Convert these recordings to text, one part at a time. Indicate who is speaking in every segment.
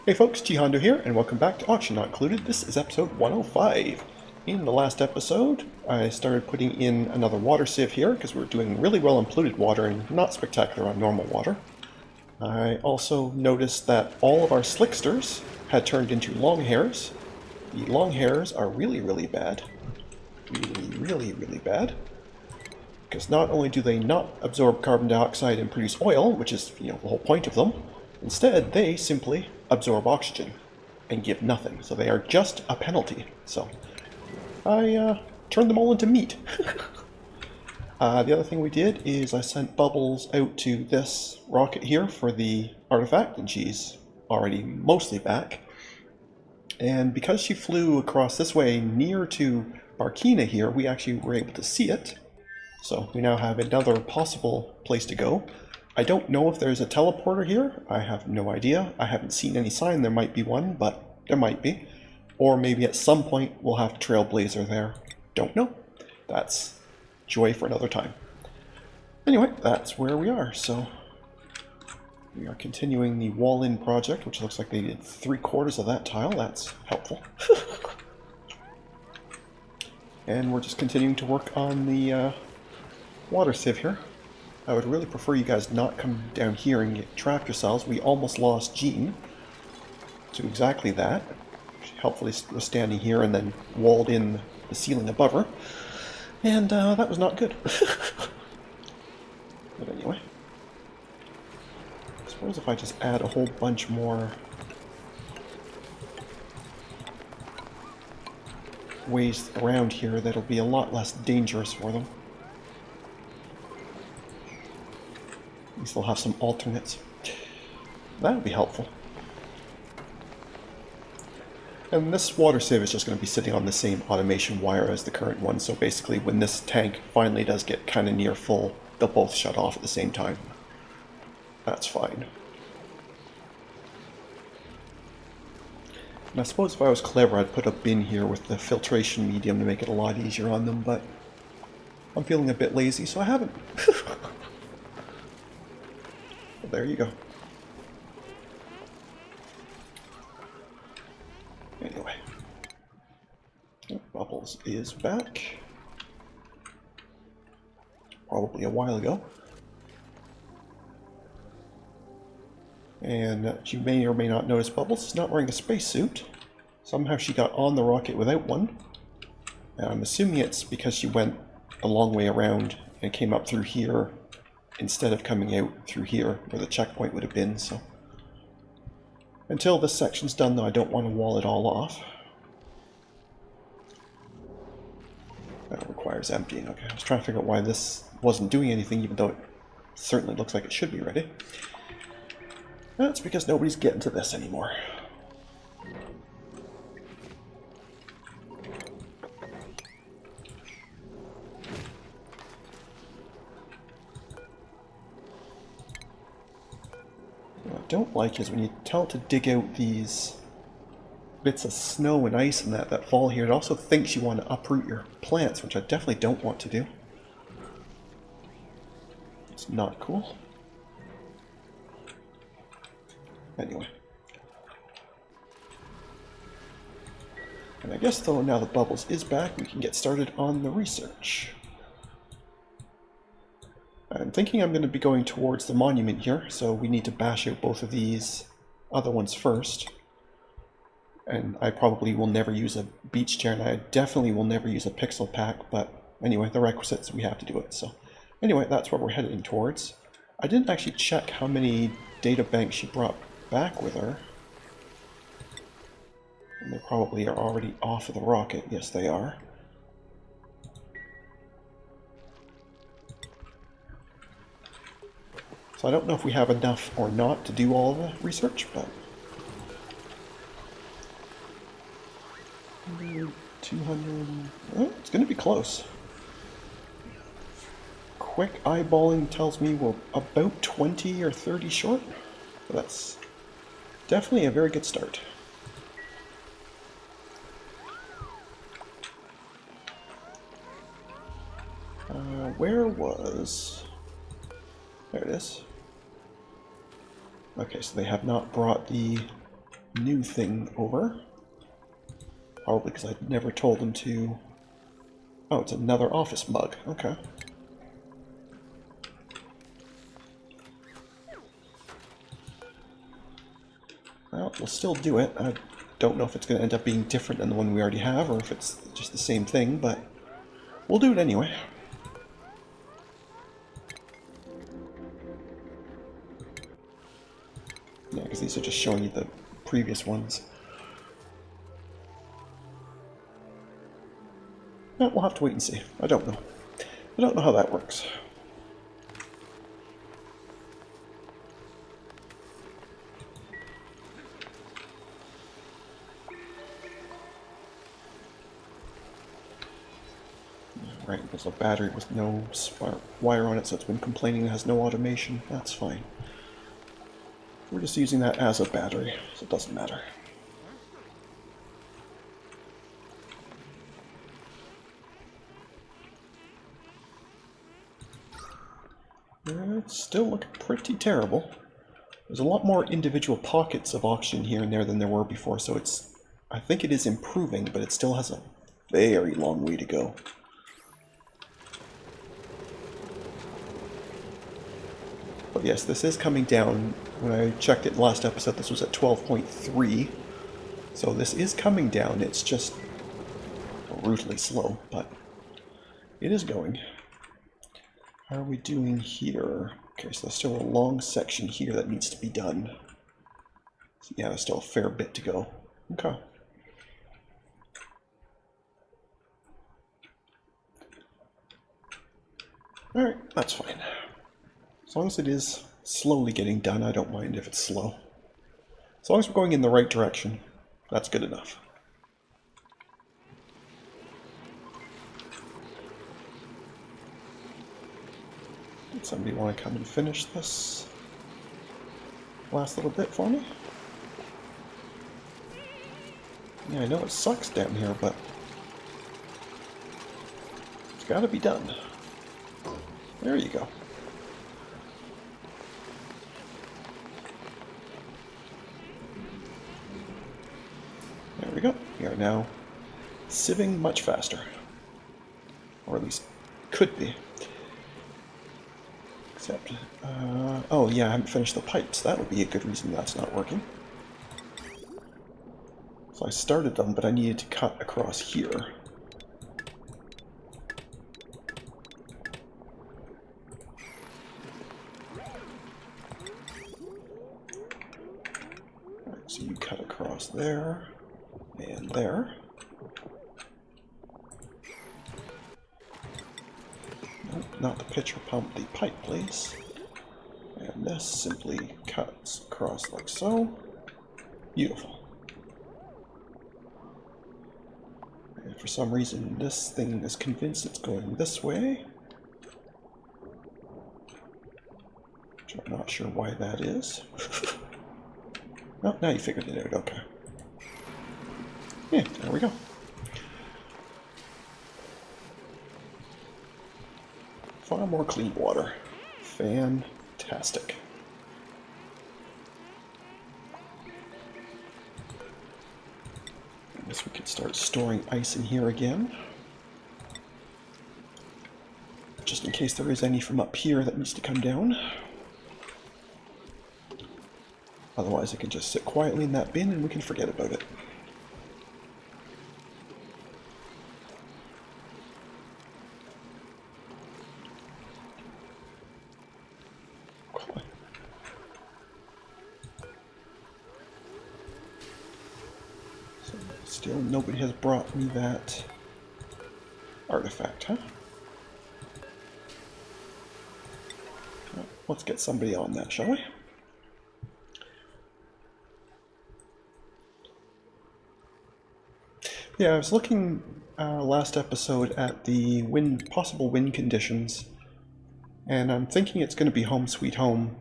Speaker 1: Hey folks, GHondo here, and welcome back to Auction Not Included. This is episode 105. In the last episode, I started putting in another water sieve here, because we were doing really well on polluted water and not spectacular on normal water. I also noticed that all of our slicksters had turned into long hairs. The long hairs are really bad. Really bad. Because not only do they not absorb carbon dioxide and produce oil, which is, the whole point of them, instead they simply absorb oxygen and give nothing. So they are just a penalty. So I turned them all into meat. The other thing we did is I sent Bubbles out to this rocket here for the artifact, and she's already mostly back. And because she flew across this way near to 𝘊𝘰𝘰𝘳𝘥𝘪𝘯𝘢 here, we actually were able to see it. So we now have another possible place to go. I don't know if there's a teleporter here. I have no idea. I haven't seen any sign there might be one, but there might be. Or maybe at some point we'll have a trailblazer there. Don't know. That's joy for another time. Anyway, that's where we are. So we are continuing the wall-in project, which looks like they did 3/4 of that tile. That's helpful. And we're just continuing to work on the water sieve here. I would really prefer you guys not come down here and get trapped yourselves. We almost lost Jean to exactly that. She helpfully was standing here and then walled in the ceiling above her. And that was not good. But anyway. I suppose if I just add a whole bunch more ways around here, that'll be a lot less dangerous for them. At least they'll have some alternates. That would be helpful. And this water sieve is just going to be sitting on the same automation wire as the current one, so basically when this tank finally does get kind of near full, they'll both shut off at the same time. That's fine. And I suppose if I was clever, I'd put a bin here with the filtration medium to make it a lot easier on them, but I'm feeling a bit lazy, so I haven't. Well, there you go. Anyway. Bubbles is back. Probably a while ago. And you may or may not notice Bubbles is not wearing a spacesuit. Somehow she got on the rocket without one. And I'm assuming it's because she went a long way around and came up through here instead of coming out through here where the checkpoint would have been. So until this section's done, though, I don't want to wall it all off. That requires emptying. Okay, I was trying to figure out why this wasn't doing anything, even though it certainly looks like it should be ready. That's because nobody's getting to this anymore. What I don't like is when you tell it to dig out these bits of snow and ice and that fall here, it also thinks you want to uproot your plants, which I definitely don't want to do. It's not cool. Anyway. And I guess, though, now that Bubbles is back, we can get started on the research. I'm thinking I'm going to be going towards the monument here, so we need to bash out both of these other ones first. And I probably will never use a beach chair, and I definitely will never use a pixel pack, but anyway, the requisites, we have to do it. So anyway, that's what we're heading towards. I didn't actually check how many data banks she brought back with her. And they probably are already off of the rocket. Yes, they are. So I don't know if we have enough or not to do all the research, but 200. Oh, it's going to be close. Quick eyeballing tells me we're about 20 or 30 short. So that's definitely a very good start. Where was... There it is. Okay, so they have not brought the new thing over. Probably because I never told them to... Oh, it's another office mug. Okay. Well, we'll still do it. I don't know if it's going to end up being different than the one we already have, or if it's just the same thing, but we'll do it anyway. Yeah, because these are just showing you the previous ones. No, we'll have to wait and see. I don't know. I don't know how that works. Right, there's a battery with no spark wire on it, so it's been complaining it has no automation. That's fine. We're just using that as a battery, so it doesn't matter. It's still looking pretty terrible. There's a lot more individual pockets of oxygen here and there than there were before, so it's... I think it is improving, but it still has a very long way to go. But yes, this is coming down. When I checked it last episode, this was at 12.3. So this is coming down. It's just brutally slow, but it is going. How are we doing here? Okay, so there's still a long section here that needs to be done. So yeah, there's still a fair bit to go. Okay. Alright, that's fine. As long as it is slowly getting done, I don't mind if it's slow. As long as we're going in the right direction, that's good enough. Did somebody want to come and finish this last little bit for me? Yeah, I know it sucks down here, but it's got to be done. There you go. There we go. We are now sieving much faster. Or at least could be. Except, oh yeah, I haven't finished the pipes. That would be a good reason that's not working. So I started them, but I needed to cut across here. Right, so you cut across there. And there. Nope, not the pitcher pump, the pipe, please. And this simply cuts across like so. Beautiful. And for some reason, this thing is convinced it's going this way. Which I'm not sure why that is. Oh, now you figured it out, okay. Yeah, there we go. Far more clean water. Fantastic. I guess we could start storing ice in here again. Just in case there is any from up here that needs to come down. Otherwise it can just sit quietly in that bin and we can forget about it. Still, nobody has brought me that artifact, huh? Well, let's get somebody on that, shall we? Yeah, I was looking last episode at the possible wind conditions, and I'm thinking it's going to be home sweet home.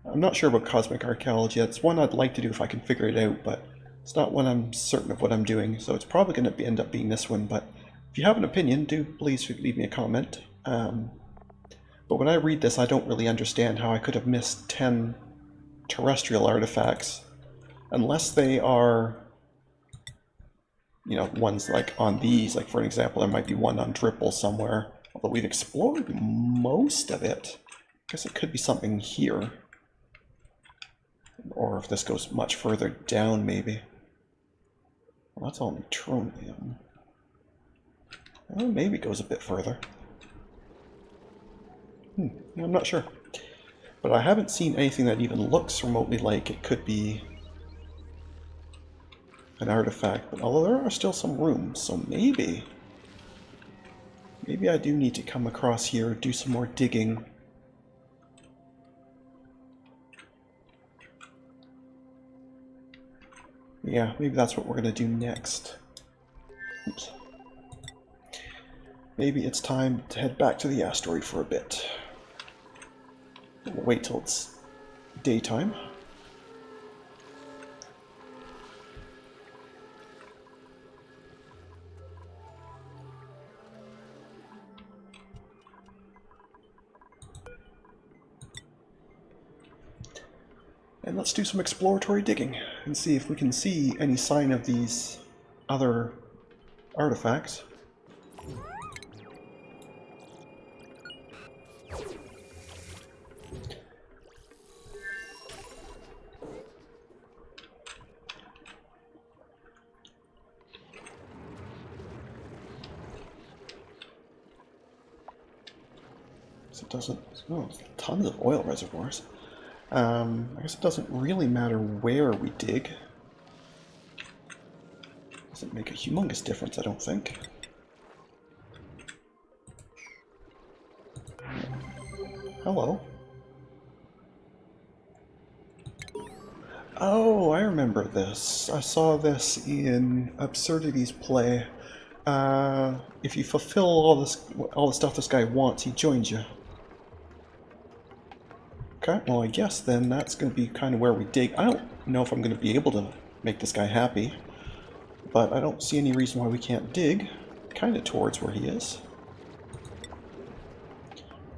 Speaker 1: I'm not sure about cosmic archaeology. It's one I'd like to do if I can figure it out, but it's not one I'm certain of what I'm doing, so it's probably going to end up being this one. But if you have an opinion, do please leave me a comment. But when I read this, I don't really understand how I could have missed 10 terrestrial artifacts Unless they are, you know, ones like on these, like for an example, there might be one on Drippal somewhere, although we've explored most of it. I guess it could be something here. Or if this goes much further down, maybe. Well, that's all neutronium. Well, maybe it goes a bit further. I'm not sure. But I haven't seen anything that even looks remotely like it could be an artifact. But although there are still some rooms, so maybe I do need to come across here, do some more digging. Yeah, maybe that's what we're going to do next. Oops. Maybe it's time to head back to the asteroid for a bit. We'll wait till it's daytime. And let's do some exploratory digging and see if we can see any sign of these other artifacts. So it doesn't... Oh, tons of oil reservoirs. I guess it doesn't really matter where we dig. Doesn't make a humongous difference, I don't think. Hello. Oh, I remember this. I saw this in Absurdity's play. If you fulfill all the stuff this guy wants, he joins you. Okay, well I guess then that's going to be kind of where we dig. I don't know if I'm going to be able to make this guy happy, but I don't see any reason why we can't dig kind of towards where he is.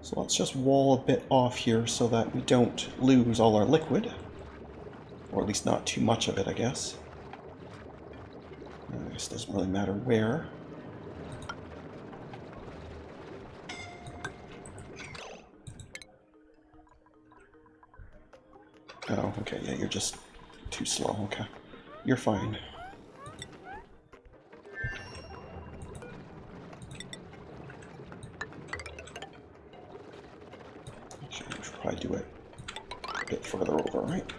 Speaker 1: So let's just wall a bit off here so that we don't lose all our liquid. Or at least not too much of it, I guess. I guess it doesn't really matter where. Oh, okay, yeah, you're just too slow, okay. You're fine. Actually, we should probably do it a bit further over, right?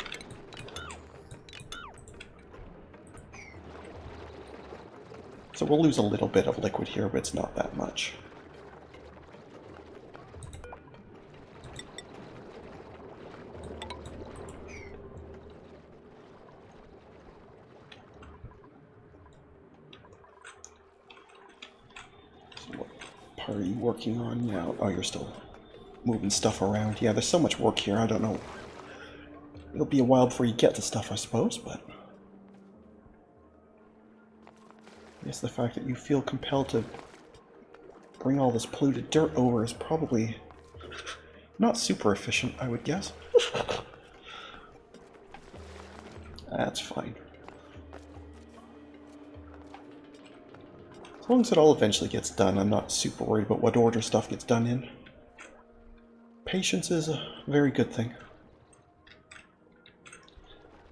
Speaker 1: So we'll lose a little bit of liquid here, but it's not that much. So what part are you working on now? Oh, you're still moving stuff around. Yeah, there's so much work here, I don't know. It'll be a while before you get to stuff, I suppose, but... I guess the fact that you feel compelled to bring all this polluted dirt over is probably not super efficient, I would guess. That's fine. As long as it all eventually gets done, I'm not super worried about what order stuff gets done in. Patience is a very good thing.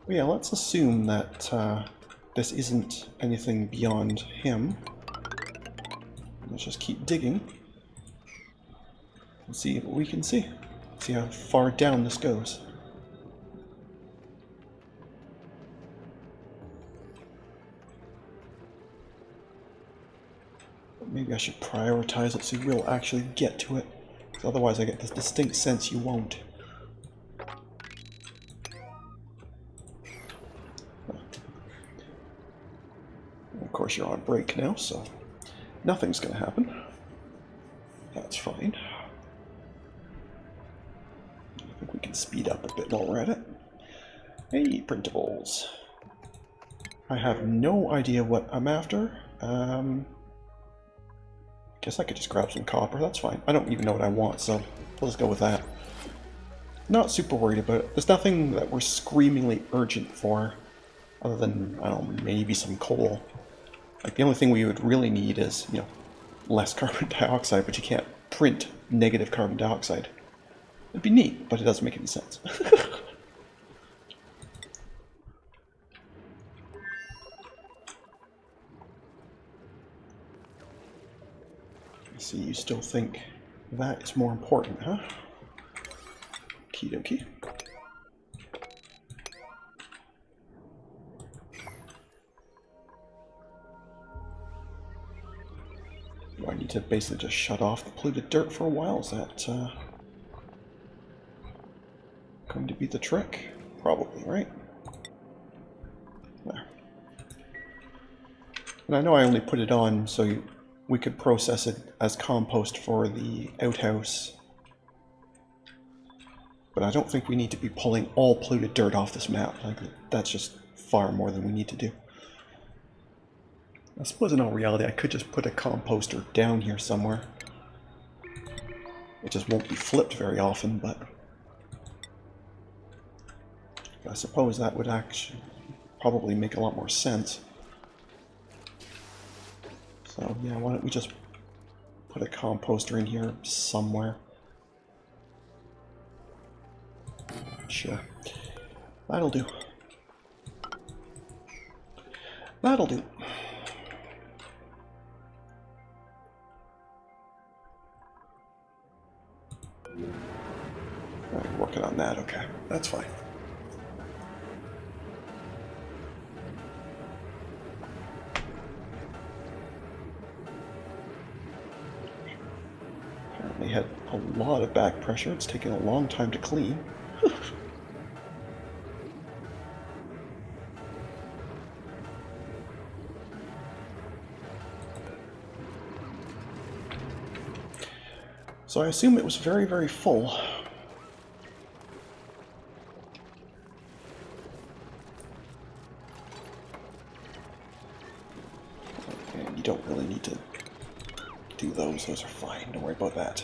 Speaker 1: But yeah, let's assume that this isn't anything beyond him. Let's just keep digging and see what we can see. See how far down this goes. Maybe I should prioritize it so we'll actually get to it. Because otherwise I get this distinct sense you won't. Of course you're on break now, so nothing's going to happen. That's fine. I think we can speed up a bit while we're at it. Hey, printables. I have no idea what I'm after. Guess I could just grab some copper, that's fine. I don't even know what I want, so let's go with that. Not super worried about it. There's nothing that we're screamingly urgent for. Other than, I don't know, maybe some coal. Like, the only thing we would really need is, you know, less carbon dioxide, but you can't print negative carbon dioxide. It'd be neat, but it doesn't make any sense. I see you still think that is more important, huh? Okie dokie. Do I need to basically just shut off the polluted dirt for a while? Is that going to be the trick? Probably, right? There. And I know I only put it on so we could process it as compost for the outhouse. But I don't think we need to be pulling all polluted dirt off this map. Like, that's just far more than we need to do. I suppose in all reality I could just put a composter down here somewhere. It just won't be flipped very often, but I suppose that would actually probably make a lot more sense. So yeah, why don't we just put a composter in here somewhere? Sure. That'll do. That'll do. Alright, working on that, okay. That's fine. Apparently had a lot of back pressure. It's taken a long time to clean. So I assume it was very, very full. And you don't really need to do those. Those are fine. Don't worry about that.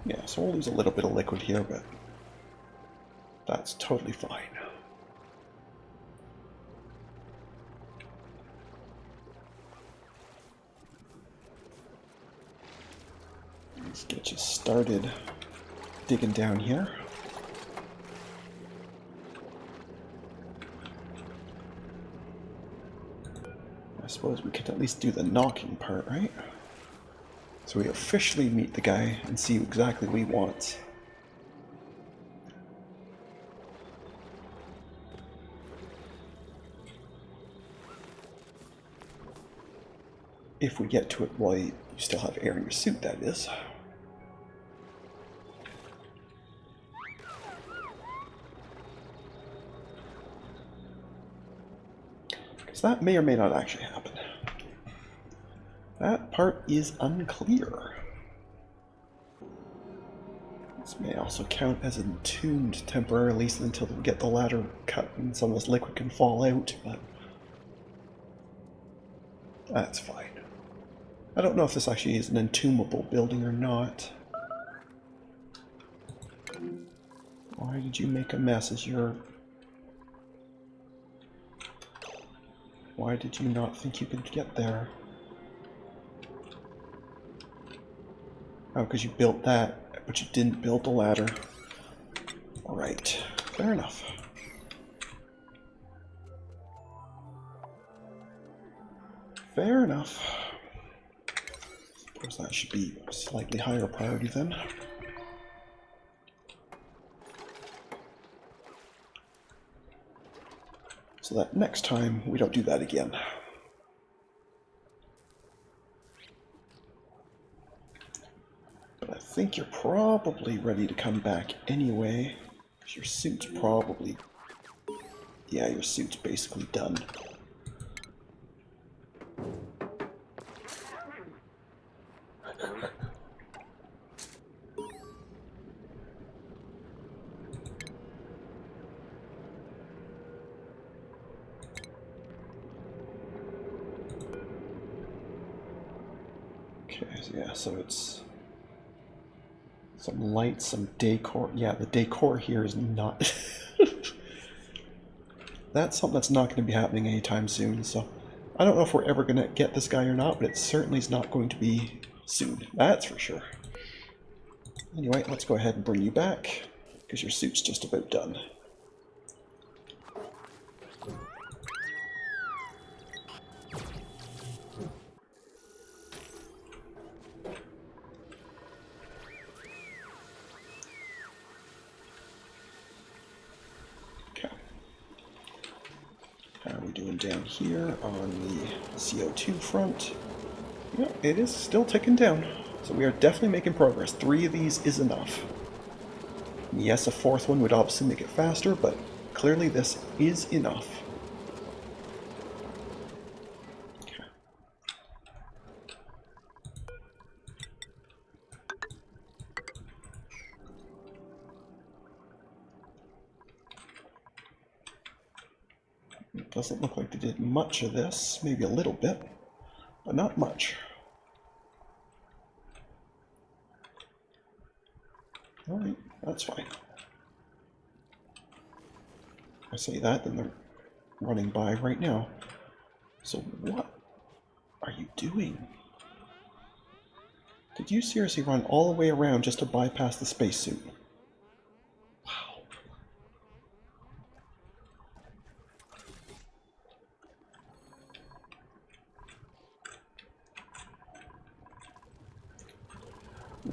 Speaker 1: Yeah, so we'll lose a little bit of liquid here, but that's totally fine. Let's get you started digging down here. I suppose we could at least do the knocking part, right? So we officially meet the guy and see exactly what he wants. If we get to it while you still have air in your suit, that is. Because that may or may not actually happen. That part is unclear. This may also count as entombed temporarily until we get the ladder cut and some of this liquid can fall out, but that's fine. I don't know if this actually is an entombable building or not. Why did you make a mess as your... Why did you not think you could get there? Oh, because you built that, but you didn't build the ladder. Alright, fair enough. Fair enough. Suppose that should be a slightly higher priority then. So that next time we don't do that again. But I think you're probably ready to come back anyway. Your suit's probably... Yeah, your suit's basically done. Okay, so yeah, so it's some lights, some decor. Yeah, the decor here is not... That's something that's not going to be happening anytime soon, so I don't know if we're ever going to get this guy or not, but it certainly is not going to be soon. That's for sure. Anyway, let's go ahead and bring you back, because your suit's just about done. Okay. How are we doing down here on the CO2 front? Yeah, it is still ticking down, so we are definitely making progress. 3 of these is enough. Yes, a 4th one would obviously make it faster, but clearly this is enough. Okay. It doesn't look like they did much of this, maybe a little bit, but not much. Alright, that's fine. I say that, then they're running by right now. So what are you doing? Did you seriously run all the way around just to bypass the spacesuit?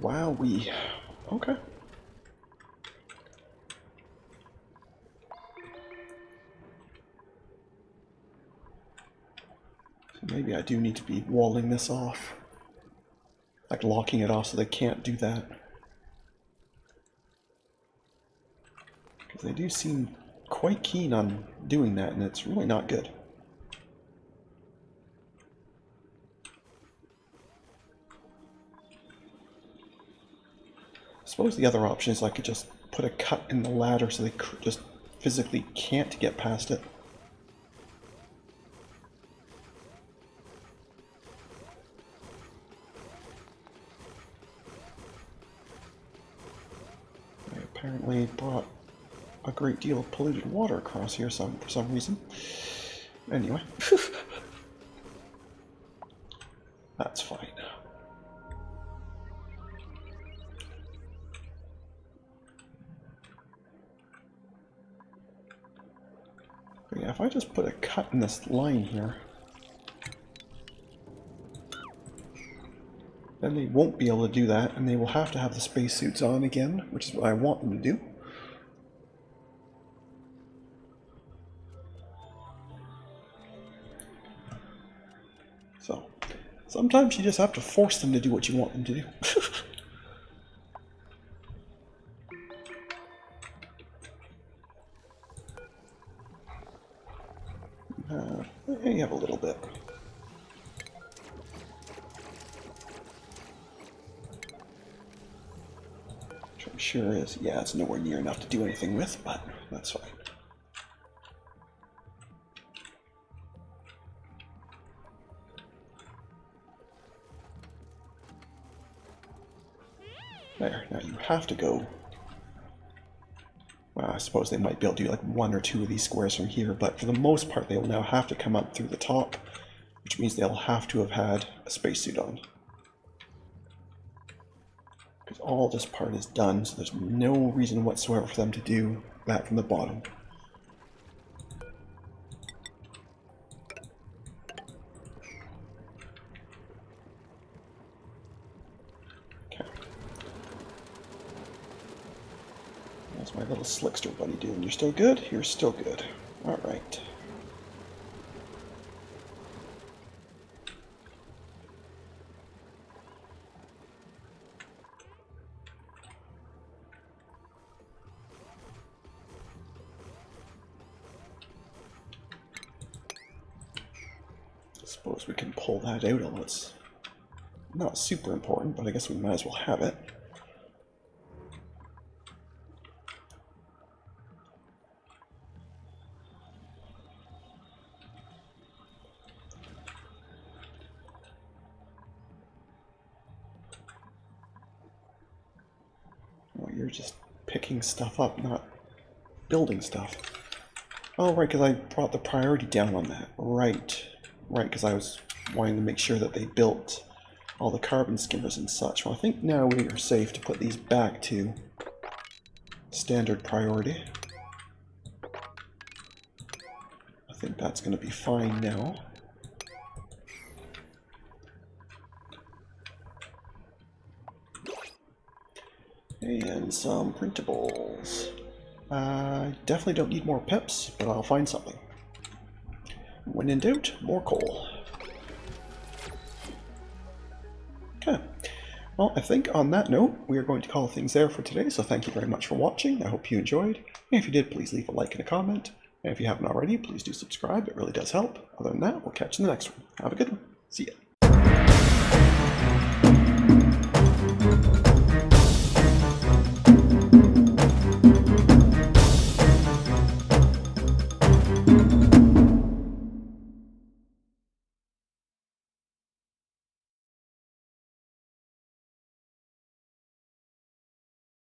Speaker 1: Wow. Wowee. Okay. So maybe I do need to be walling this off. Like locking it off so they can't do that. Because they do seem quite keen on doing that, and it's really not good. I suppose the other option is I could just put a cut in the ladder so they just physically can't get past it. I apparently brought a great deal of polluted water across here for some reason. Anyway. That's fine. But yeah, if I just put a cut in this line here, then they won't be able to do that, and they will have to have the spacesuits on again, which is what I want them to do. So, sometimes you just have to force them to do what you want them to do. You have a little bit. Which I'm sure is, yeah, it's nowhere near enough to do anything with, but that's fine. There, now you have to go. Well, I suppose they might be able to do like 1 or 2 of these squares from here, but for the most part they will now have to come up through the top, which means they'll have to have had a spacesuit on. Because all this part is done, so there's no reason whatsoever for them to do that from the bottom. Okay. How's my little slickster buddy doing? You're still good? You're still good. Alright. Suppose we can pull that out, although it's not super important, but I guess we might as well have it. you're just picking stuff up, not building stuff. Oh, right, because I brought the priority down on that. Right, because I was wanting to make sure that they built all the carbon skimmers and such. Well, I think now we are safe to put these back to standard priority. I think that's going to be fine now. And some printables. I definitely don't need more pips, but I'll find something. When in doubt, more coal. Okay. Well, I think on that note, we are going to call things there for today, so thank you very much for watching. I hope you enjoyed. And if you did, please leave a like and a comment. And if you haven't already, please do subscribe. It really does help. Other than that, we'll catch you in the next one. Have a good one. See ya.